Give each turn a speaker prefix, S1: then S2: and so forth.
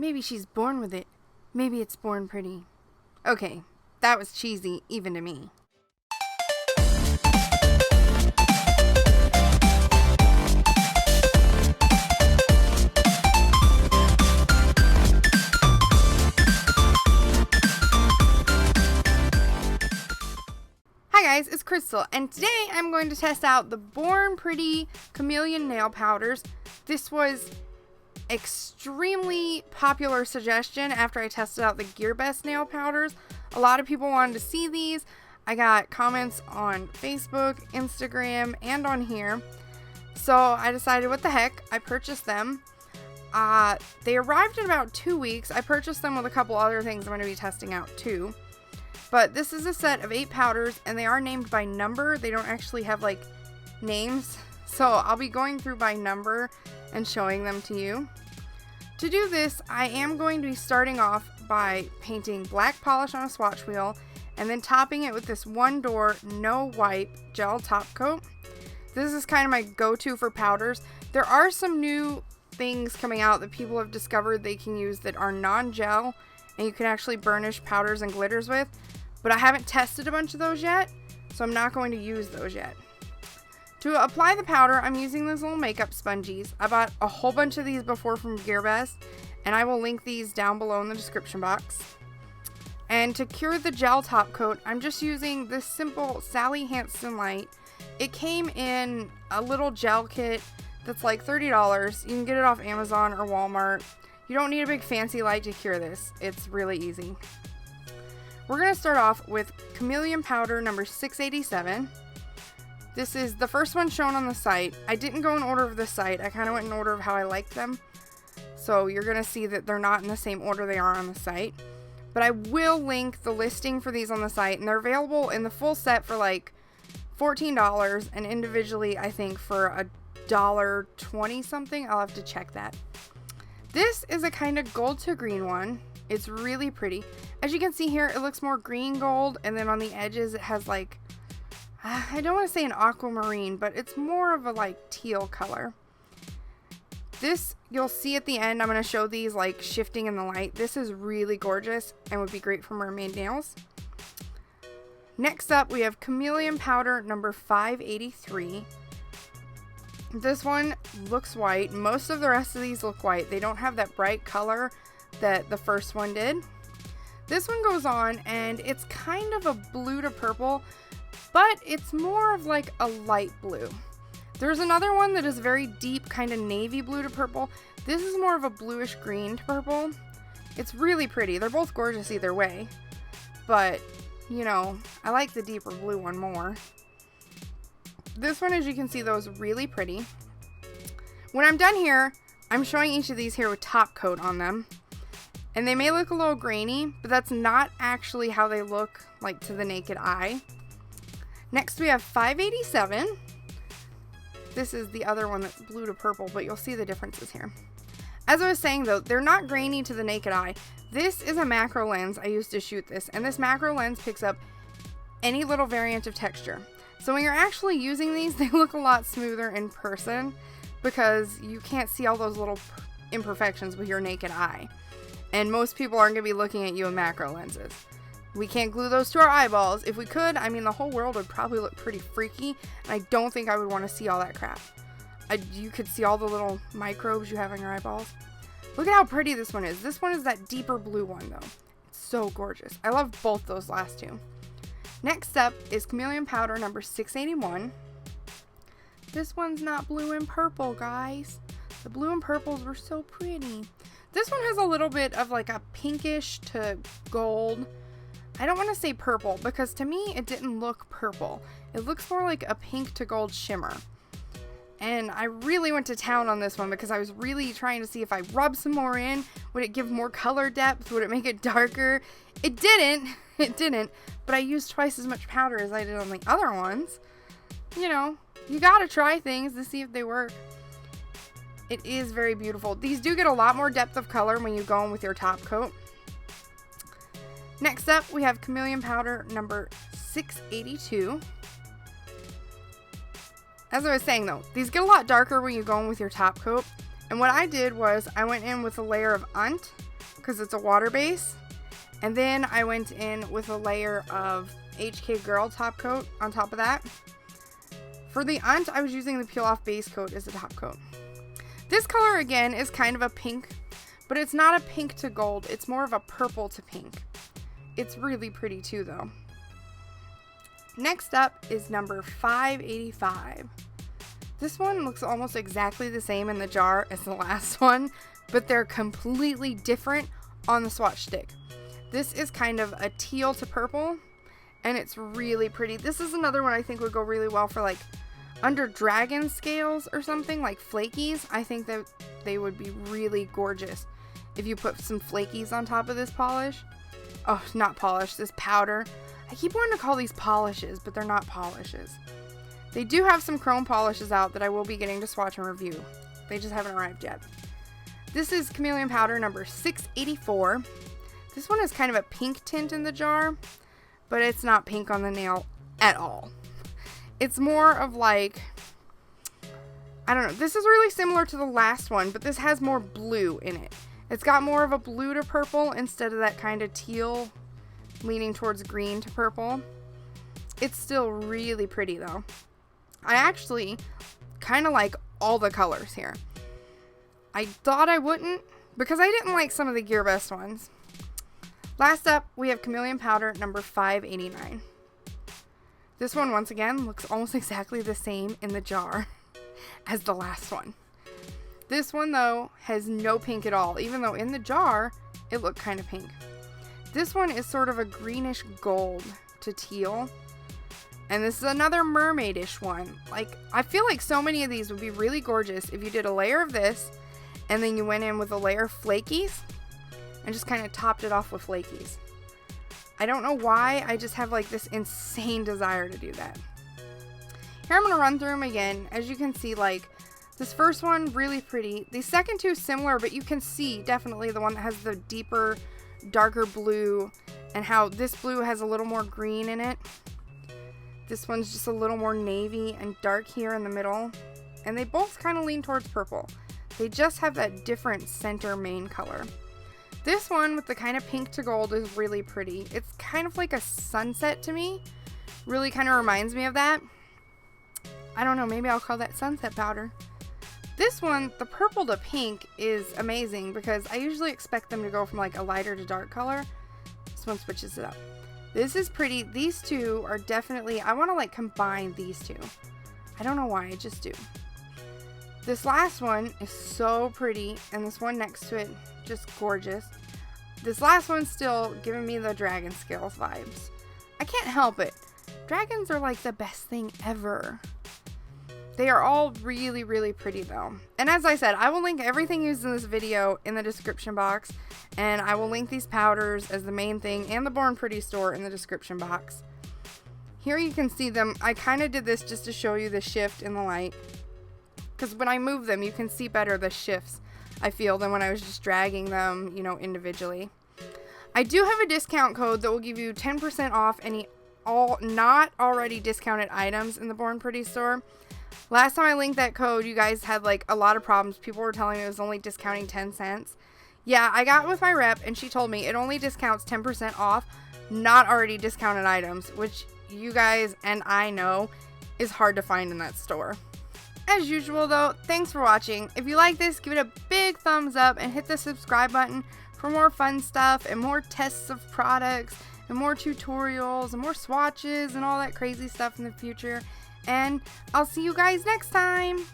S1: Maybe she's born with it. Maybe it's born pretty. Okay, that was cheesy, even to me. Hi guys, it's Crystal, and today I'm going to test out the Born Pretty Chameleon nail powders. This was extremely popular suggestion after I tested out the GearBest nail powders. A lot of people wanted to see these. I got comments on Facebook, Instagram, and on here. So I decided, what the heck, I purchased them. They arrived in about 2 weeks. I purchased them with a couple other things I'm going to be testing out too. But this is a set of 8 powders, and they are named by number. They don't actually have like names. So I'll be going through by number and showing them to you. To do this, I am going to be starting off by painting black polish on a swatch wheel and then topping it with this One Door No Wipe gel top coat. This is kind of my go-to for powders. There are some new things coming out that people have discovered they can use that are non-gel and you can actually burnish powders and glitters with, but I haven't tested a bunch of those yet, so I'm not going to use those yet. To apply the powder, I'm using these little makeup sponges. I bought a whole bunch of these before from GearBest, and I will link these down below in the description box. And to cure the gel top coat, I'm just using this simple Sally Hansen light. It came in a little gel kit that's like $30. You can get it off Amazon or Walmart. You don't need a big fancy light to cure this. It's really easy. We're going to start off with Chameleon powder number 687. This is the first one shown on the site. I didn't go in order of the site. I kind of went in order of how I liked them. So you're going to see that they're not in the same order they are on the site. But I will link the listing for these on the site. And they're available in the full set for like $14. And individually, I think for $1.20 something. I'll have to check that. This is a kind of gold to green one. It's really pretty. As you can see here, it looks more green gold. And then on the edges, it has like, I don't want to say an aquamarine, but it's more of a like teal color. This, you'll see at the end, I'm going to show these like shifting in the light. This is really gorgeous and would be great for mermaid nails. Next up, we have Chameleon powder number 583. This one looks white. Most of the rest of these look white. They don't have that bright color that the first one did. This one goes on and it's kind of a blue to purple, but it's more of like a light blue. There's another one that is very deep, kind of navy blue to purple. This is more of a bluish green to purple. It's really pretty. They're both gorgeous either way, but you know, I like the deeper blue one more. This one, as you can see, though, is really pretty. When I'm done here, I'm showing each of these here with top coat on them. And they may look a little grainy, but that's not actually how they look like to the naked eye. Next we have 587. This is the other one that's blue to purple, but you'll see the differences here. As I was saying though, they're not grainy to the naked eye. This is a macro lens I used to shoot this, and this macro lens picks up any little variant of texture. So when you're actually using these, they look a lot smoother in person because you can't see all those little imperfections with your naked eye. And most people aren't going to be looking at you with macro lenses. We can't glue those to our eyeballs. If we could, I mean, the whole world would probably look pretty freaky, and I don't think I would want to see all that crap. You could see all the little microbes you have in your eyeballs. Look at how pretty this one is. This one is that deeper blue one, though. It's so gorgeous. I love both those last two. Next up is Chameleon powder number 681. This one's not blue and purple, guys. The blue and purples were so pretty. This one has a little bit of like a pinkish to gold. I don't want to say purple because to me it didn't look purple. It looks more like a pink to gold shimmer. And I really went to town on this one because I was really trying to see if I rubbed some more in, would it give more color depth? Would it make it darker? It didn't. It didn't. But I used twice as much powder as I did on the other ones. You know, you gotta try things to see if they work. It is very beautiful. These do get a lot more depth of color when you go in with your top coat. Next up, we have Chameleon powder number 682. As I was saying though, these get a lot darker when you go in with your top coat. And what I did was I went in with a layer of Unt because it's a water base. And then I went in with a layer of HK Girl top coat on top of that. For the Unt, I was using the peel off base coat as a top coat. This color again is kind of a pink, but it's not a pink to gold. It's more of a purple to pink. It's really pretty too though. Next up is number 585. This one looks almost exactly the same in the jar as the last one, but they're completely different on the swatch stick. This is kind of a teal to purple, and it's really pretty. This is another one I think would go really well for like under dragon scales or something, like flakies. I think that they would be really gorgeous if you put some flakies on top of this polish. Oh, not polish, this powder. I keep wanting to call these polishes, but they're not polishes. They do have some chrome polishes out that I will be getting to swatch and review. They just haven't arrived yet. This is Chameleon powder number 684. This one is kind of a pink tint in the jar, but it's not pink on the nail at all. It's more of like, I don't know. This is really similar to the last one, but this has more blue in it. It's got more of a blue to purple instead of that kind of teal leaning towards green to purple. It's still really pretty though. I actually kind of like all the colors here. I thought I wouldn't because I didn't like some of the GearBest ones. Last up, we have Chameleon powder number 589. This one, once again, looks almost exactly the same in the jar as the last one. This one, though, has no pink at all, even though in the jar, it looked kind of pink. This one is sort of a greenish gold to teal. And this is another mermaidish one. Like, I feel like so many of these would be really gorgeous if you did a layer of this and then you went in with a layer of flakies and just kind of topped it off with flakies. I don't know why, I just have like this insane desire to do that. Here I'm going to run through them again. As you can see, like, this first one, really pretty. The second two similar, but you can see definitely the one that has the deeper, darker blue and how this blue has a little more green in it. This one's just a little more navy and dark here in the middle. And they both kind of lean towards purple. They just have that different center main color. This one with the kind of pink to gold is really pretty. It's kind of like a sunset to me. Really kind of reminds me of that. I don't know, maybe I'll call that sunset powder. This one, the purple to pink, is amazing because I usually expect them to go from like a lighter to dark color. This one switches it up. This is pretty. These two are definitely, I want to like combine these two. I don't know why, I just do. This last one is so pretty, and this one next to it, just gorgeous. This last one's still giving me the dragon scales vibes. I can't help it. Dragons are like the best thing ever. They are all really, really pretty though. And as I said, I will link everything used in this video in the description box. And I will link these powders as the main thing and the Born Pretty store in the description box. Here you can see them. I kind of did this just to show you the shift in the light. Because when I move them, you can see better the shifts I feel than when I was just dragging them, you know, individually. I do have a discount code that will give you 10% off any all not already discounted items in the Born Pretty store. Last time I linked that code, you guys had like a lot of problems. People were telling me it was only discounting 10 cents. Yeah, I got with my rep and she told me it only discounts 10% off not already discounted items, which you guys and I know is hard to find in that store. As usual though, thanks for watching. If you like this, give it a big thumbs up and hit the subscribe button for more fun stuff and more tests of products and more tutorials and more swatches and all that crazy stuff in the future. And I'll see you guys next time.